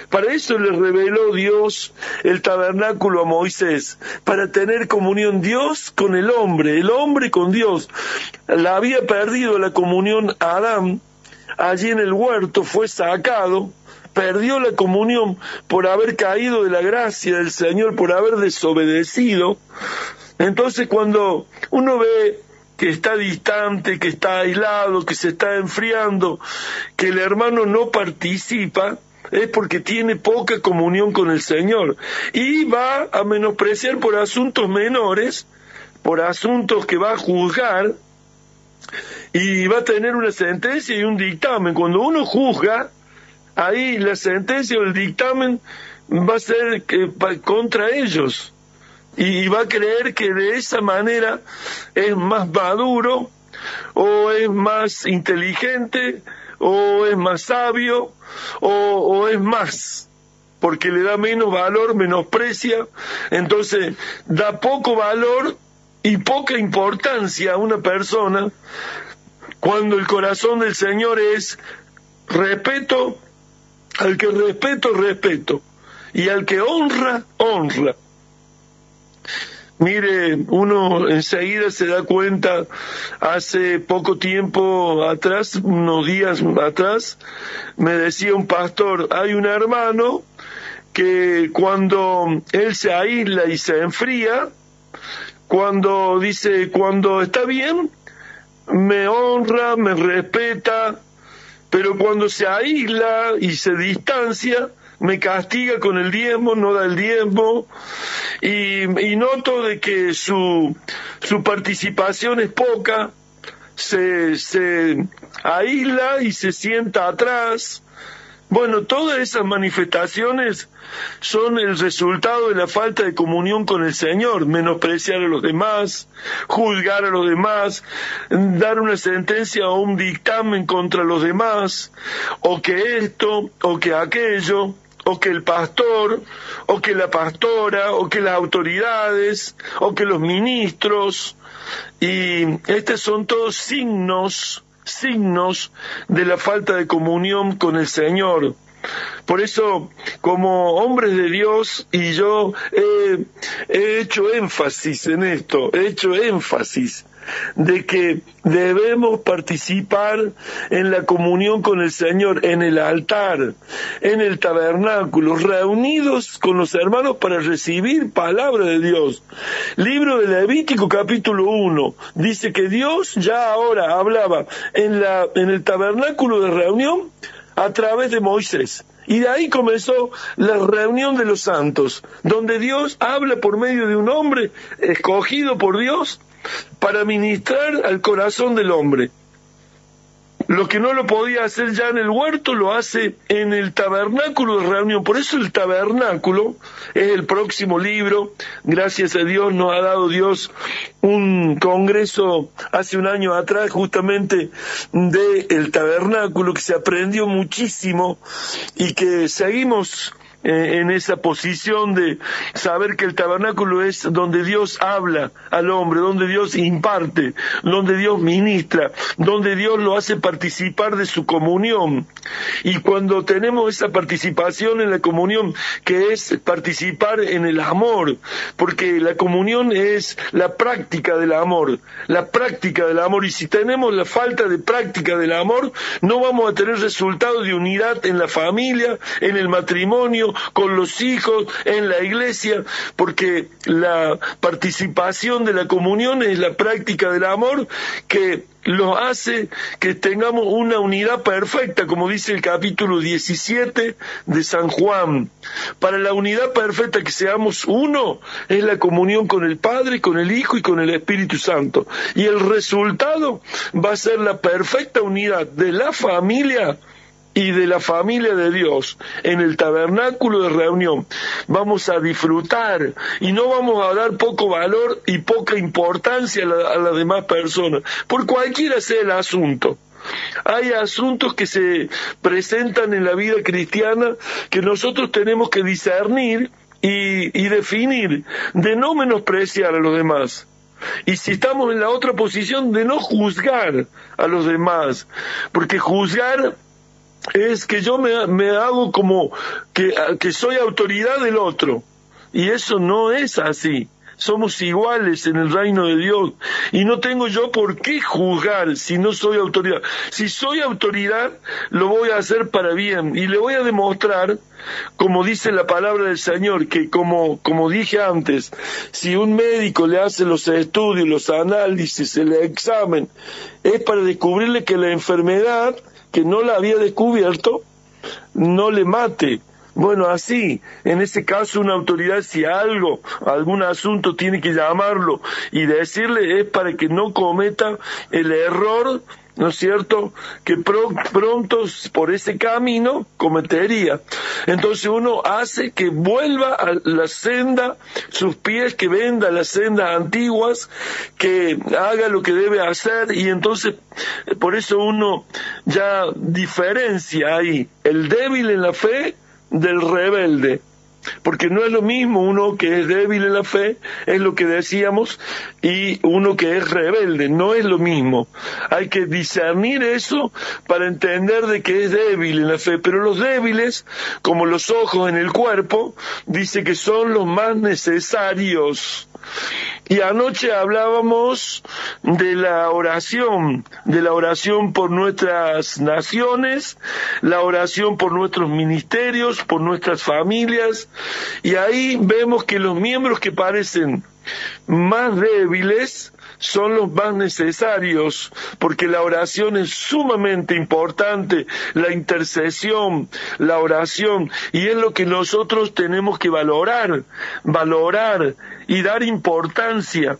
Para eso le reveló Dios el tabernáculo a Moisés, para tener comunión Dios con el hombre con Dios. La había perdido la comunión Adán, allí en el huerto fue sacado, perdió la comunión por haber caído de la gracia del Señor, por haber desobedecido. Entonces cuando uno ve que está distante, que está aislado, que se está enfriando, que el hermano no participa, es porque tiene poca comunión con el Señor y va a menospreciar por asuntos menores, por asuntos que va a juzgar, y va a tener una sentencia y un dictamen. Cuando uno juzga, ahí la sentencia o el dictamen va a ser contra ellos, y va a creer que de esa manera es más maduro, o es más inteligente, o es más sabio, o es más, porque le da menos valor, menosprecia, entonces da poco valor y poca importancia a una persona, cuando el corazón del Señor es respeto, al que respeto, respeto, y al que honra, honra. Mire, uno enseguida se da cuenta, hace poco tiempo atrás, unos días atrás, me decía un pastor, hay un hermano que cuando él se aísla y se enfría, cuando está bien, me honra, me respeta, pero cuando se aísla y se distancia, me castiga con el diezmo, no da el diezmo, y noto de que su participación es poca, se aísla y se sienta atrás. Bueno, todas esas manifestaciones son el resultado de la falta de comunión con el Señor, menospreciar a los demás, juzgar a los demás, dar una sentencia o un dictamen contra los demás, o que esto, o que aquello, o que el pastor, o que la pastora, o que las autoridades, o que los ministros, y estos son todos signos de la falta de comunión con el Señor. Por eso, como hombres de Dios, y yo he hecho énfasis en esto, de que debemos participar en la comunión con el Señor, en el altar, en el tabernáculo, reunidos con los hermanos para recibir palabra de Dios. Libro de Levítico capítulo 1, dice que Dios ya ahora hablaba en el tabernáculo de reunión a través de Moisés. Y de ahí comenzó la reunión de los santos, donde Dios habla por medio de un hombre escogido por Dios para ministrar al corazón del hombre. Lo que no lo podía hacer ya en el huerto, lo hace en el tabernáculo de reunión. Por eso el tabernáculo es el próximo libro. Gracias a Dios nos ha dado Dios un congreso hace un año atrás justamente del tabernáculo, que se aprendió muchísimo y que seguimos en esa posición de saber que el tabernáculo es donde Dios habla al hombre, donde Dios imparte, donde Dios ministra, donde Dios lo hace participar de su comunión. Y cuando tenemos esa participación en la comunión, que es participar en el amor, porque la comunión es la práctica del amor, y si tenemos la falta de práctica del amor, no vamos a tener resultado de unidad en la familia, en el matrimonio, con los hijos, en la iglesia, porque la participación de la comunión es la práctica del amor que lo hace que tengamos una unidad perfecta, como dice el capítulo 17 de San Juan. Para la unidad perfecta, que seamos uno, es la comunión con el Padre, con el Hijo y con el Espíritu Santo. Y el resultado va a ser la perfecta unidad de la familia y de la familia de Dios en el tabernáculo de reunión. Vamos a disfrutar y no vamos a dar poco valor y poca importancia a las demás personas, por cualquiera sea el asunto. Hay asuntos que se presentan en la vida cristiana que nosotros tenemos que discernir y definir, de no menospreciar a los demás. Y si estamos en la otra posición, de no juzgar a los demás, porque juzgar es que yo me hago como que soy autoridad del otro, y eso no es así. Somos iguales en el reino de Dios, y no tengo yo por qué juzgar si no soy autoridad. Si soy autoridad, lo voy a hacer para bien, y le voy a demostrar, como dice la palabra del Señor, que como dije antes, si un médico le hace los estudios, los análisis, el examen, es para descubrirle que la enfermedad, que no la había descubierto, no le mate, Bueno, así, en ese caso una autoridad, si algún asunto tiene que llamarlo y decirle, es para que no cometa el error, ¿no es cierto?, que pronto por ese camino cometería. Entonces uno hace que vuelva a la senda, sus pies, que venda las sendas antiguas, que haga lo que debe hacer, y entonces por eso uno ya diferencia ahí el débil en la fe del rebelde. Porque no es lo mismo uno que es débil en la fe, es lo que decíamos, y uno que es rebelde, no es lo mismo. Hay que discernir eso para entender de que es débil en la fe, pero los débiles, como los ojos en el cuerpo, dice que son los más necesarios. Y anoche hablábamos de la oración por nuestras naciones, la oración por nuestros ministerios, por nuestras familias, y ahí vemos que los miembros que parecen más débiles son los más necesarios, porque la oración es sumamente importante, la intercesión, la oración, y es lo que nosotros tenemos que valorar y dar importancia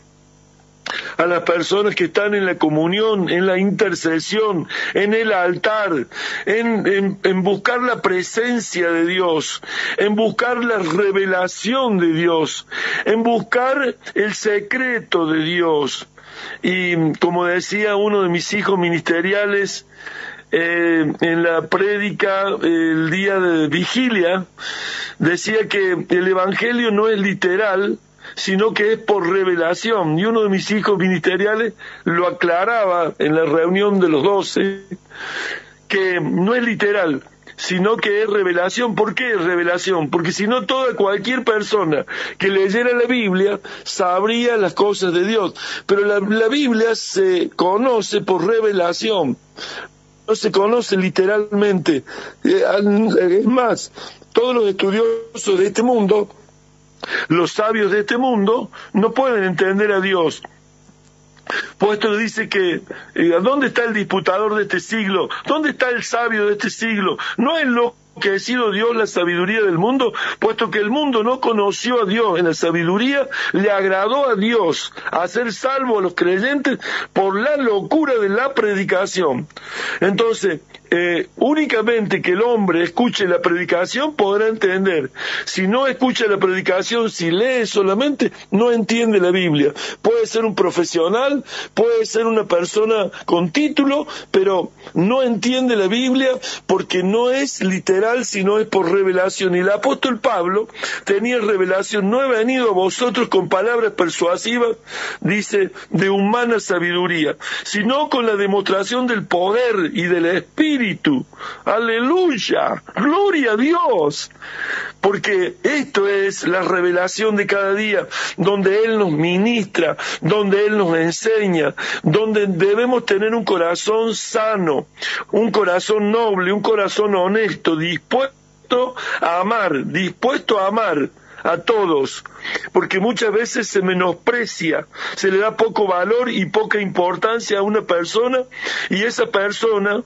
a las personas que están en la comunión, en la intercesión, en el altar, en buscar la presencia de Dios, en buscar la revelación de Dios, en buscar el secreto de Dios. Y como decía uno de mis hijos ministeriales, en la prédica el día de vigilia, decía que el evangelio no es literal, sino que es por revelación. Y uno de mis hijos ministeriales lo aclaraba en la reunión de los 12, que no es literal, sino que es revelación. ¿Por qué es revelación? Porque si no, cualquier persona que leyera la Biblia sabría las cosas de Dios. Pero la Biblia se conoce por revelación, no se conoce literalmente. Es más, todos los estudiosos de este mundo, los sabios de este mundo, no pueden entender a Dios. Puesto dice que, ¿dónde está el disputador de este siglo? ¿Dónde está el sabio de este siglo? ¿No es lo que ha sido Dios la sabiduría del mundo? Puesto que el mundo no conoció a Dios en la sabiduría, le agradó a Dios hacer salvo a los creyentes por la locura de la predicación. Entonces, únicamente que el hombre escuche la predicación podrá entender. Si no escucha la predicación, si lee solamente, no entiende la Biblia. Puede ser un profesional, puede ser una persona con título, pero no entiende la Biblia porque no es literal, sino es por revelación. Y el apóstol Pablo tenía revelación. No he venido a vosotros con palabras persuasivas, dice, de humana sabiduría, sino con la demostración del poder y del Espíritu. Aleluya, gloria a Dios, porque esto es la revelación de cada día, donde Él nos ministra, donde Él nos enseña, donde debemos tener un corazón sano, un corazón noble, un corazón honesto, dispuesto a amar a todos, porque muchas veces se menosprecia, se le da poco valor y poca importancia a una persona, y esa persona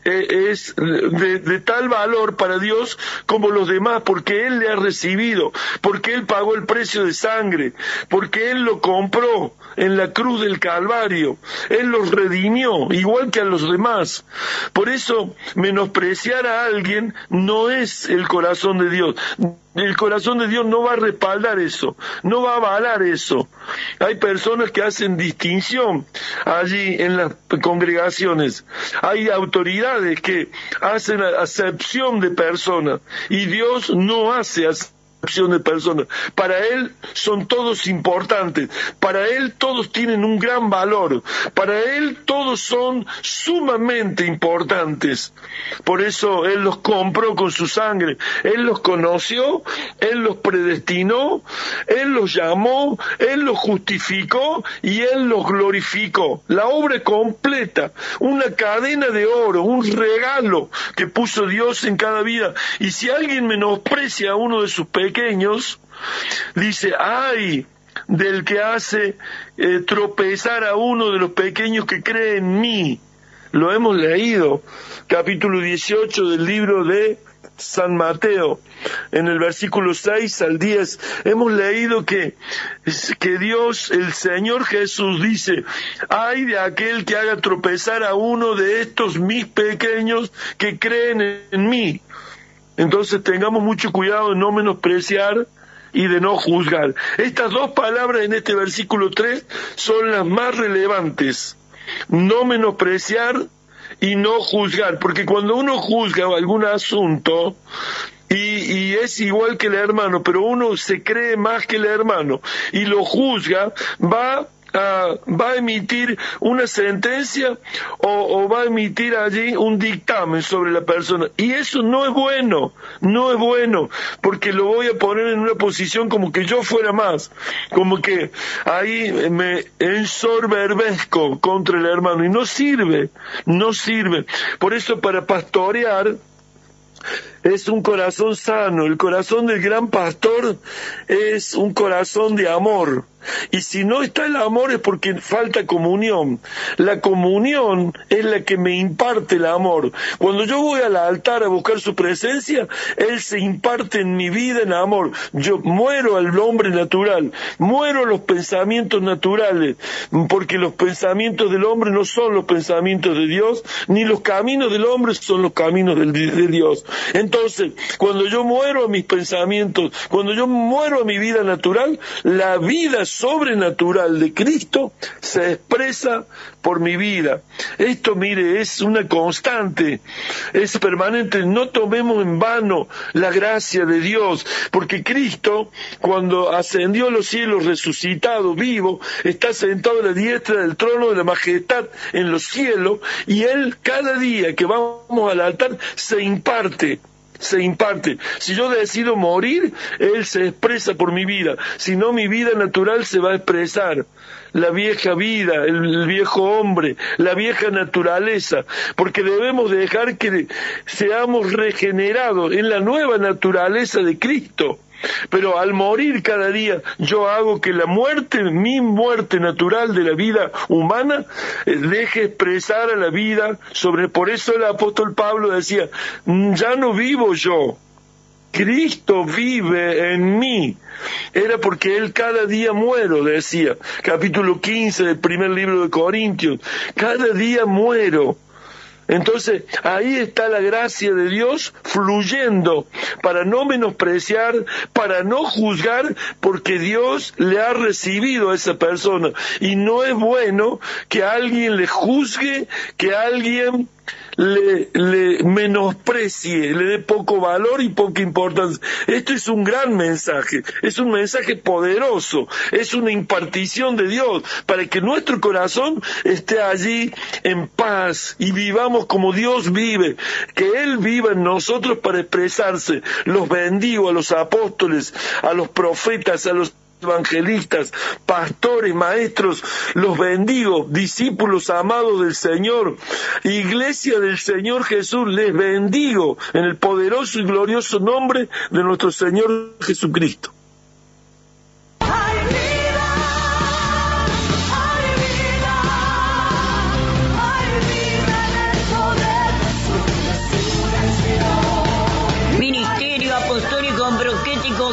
es de tal valor para Dios como los demás, porque Él le ha recibido, porque Él pagó el precio de sangre, porque Él lo compró en la cruz del Calvario, Él los redimió, igual que a los demás. Por eso, menospreciar a alguien no es el corazón de Dios. El corazón de Dios no va a respaldar eso, no va a avalar eso. Hay personas que hacen distinción allí en las congregaciones. Hay autoridades que hacen acepción de personas y Dios no hace acepción de personas. Para Él son todos importantes, para Él todos tienen un gran valor, para Él todos son sumamente importantes. Por eso Él los compró con su sangre, Él los conoció, Él los predestinó, Él los llamó, Él los justificó y Él los glorificó. La obra completa, una cadena de oro, un regalo que puso Dios en cada vida. Y si alguien menosprecia a uno de sus pequeños, dice, ¡ay del que hace tropezar a uno de los pequeños que cree en mí! lo hemos leído, capítulo 18 del libro de San Mateo, en el versículo 6 al 10, hemos leído que Dios, el Señor Jesús dice: ay de aquel que haga tropezar a uno de estos mis pequeños que creen en mí. Entonces tengamos mucho cuidado de no menospreciar y de no juzgar. Estas dos palabras en este versículo 3 son las más relevantes: no menospreciar y no juzgar, porque cuando uno juzga algún asunto y es igual que el hermano, pero uno se cree más que el hermano y lo juzga, va a emitir una sentencia o va a emitir allí un dictamen sobre la persona, y eso no es bueno, porque lo voy a poner en una posición como que yo fuera más, como que ahí me ensoberbezco contra el hermano, y no sirve. Por eso, para pastorear es un corazón sano. El corazón del gran pastor es un corazón de amor. Y si no está el amor es porque falta comunión. La comunión es la que me imparte el amor. Cuando yo voy al altar a buscar su presencia, Él se imparte en mi vida en amor. Yo muero al hombre natural, muero a los pensamientos naturales, porque los pensamientos del hombre no son los pensamientos de Dios, ni los caminos del hombre son los caminos de Dios. Entonces, cuando yo muero a mis pensamientos, cuando yo muero a mi vida natural, la vida sobrenatural de Cristo se expresa por mi vida. Esto, mire, es una constante, es permanente. No tomemos en vano la gracia de Dios, porque Cristo, cuando ascendió a los cielos, resucitado, vivo, está sentado a la diestra del trono de la majestad en los cielos, y Él, cada día que vamos al altar, se imparte. Si yo decido morir, Él se expresa por mi vida. Si no, mi vida natural se va a expresar. La vieja vida, el viejo hombre, la vieja naturaleza, porque debemos dejar que seamos regenerados en la nueva naturaleza de Cristo. Pero al morir cada día, yo hago que la muerte, mi muerte natural de la vida humana, deje expresar a la vida sobre. Por eso el apóstol Pablo decía: ya no vivo yo, Cristo vive en mí. Era porque Él cada día muero, decía, capítulo 15 del primer libro de Corintios, cada día muero. Entonces, ahí está la gracia de Dios fluyendo para no menospreciar, para no juzgar, porque Dios le ha recibido a esa persona. Y no es bueno que alguien le juzgue, que alguien le menosprecie, le dé poco valor y poca importancia. Esto es un gran mensaje, es un mensaje poderoso, es una impartición de Dios para que nuestro corazón esté allí en paz y vivamos como Dios vive, que Él viva en nosotros para expresarse. Los bendigo a los apóstoles, a los profetas, a los evangelistas, pastores, maestros, los bendigo, discípulos amados del Señor, iglesia del Señor Jesús, les bendigo en el poderoso y glorioso nombre de nuestro Señor Jesucristo.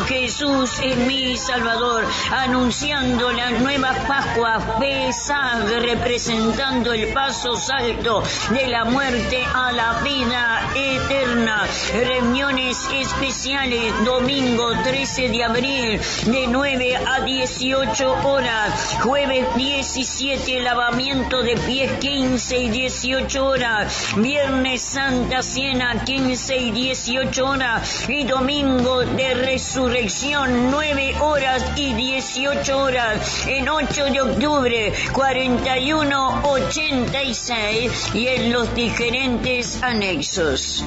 Jesús es mi Salvador, anunciando las nuevas Pascuas, Pesaj, representando el paso salto de la muerte a la vida eterna. Reuniones especiales, domingo 13 de abril, de 9 a 18 horas, jueves 17, lavamiento de pies 15 y 18 horas, viernes Santa Cena 15 y 18 horas, y domingo de resurrección 9 horas y 18 horas, en 8 de octubre 4186 y en los diferentes anexos.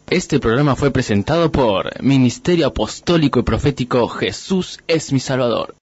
Este programa fue presentado por Ministerio Apostólico y Profético Jesús es mi Salvador.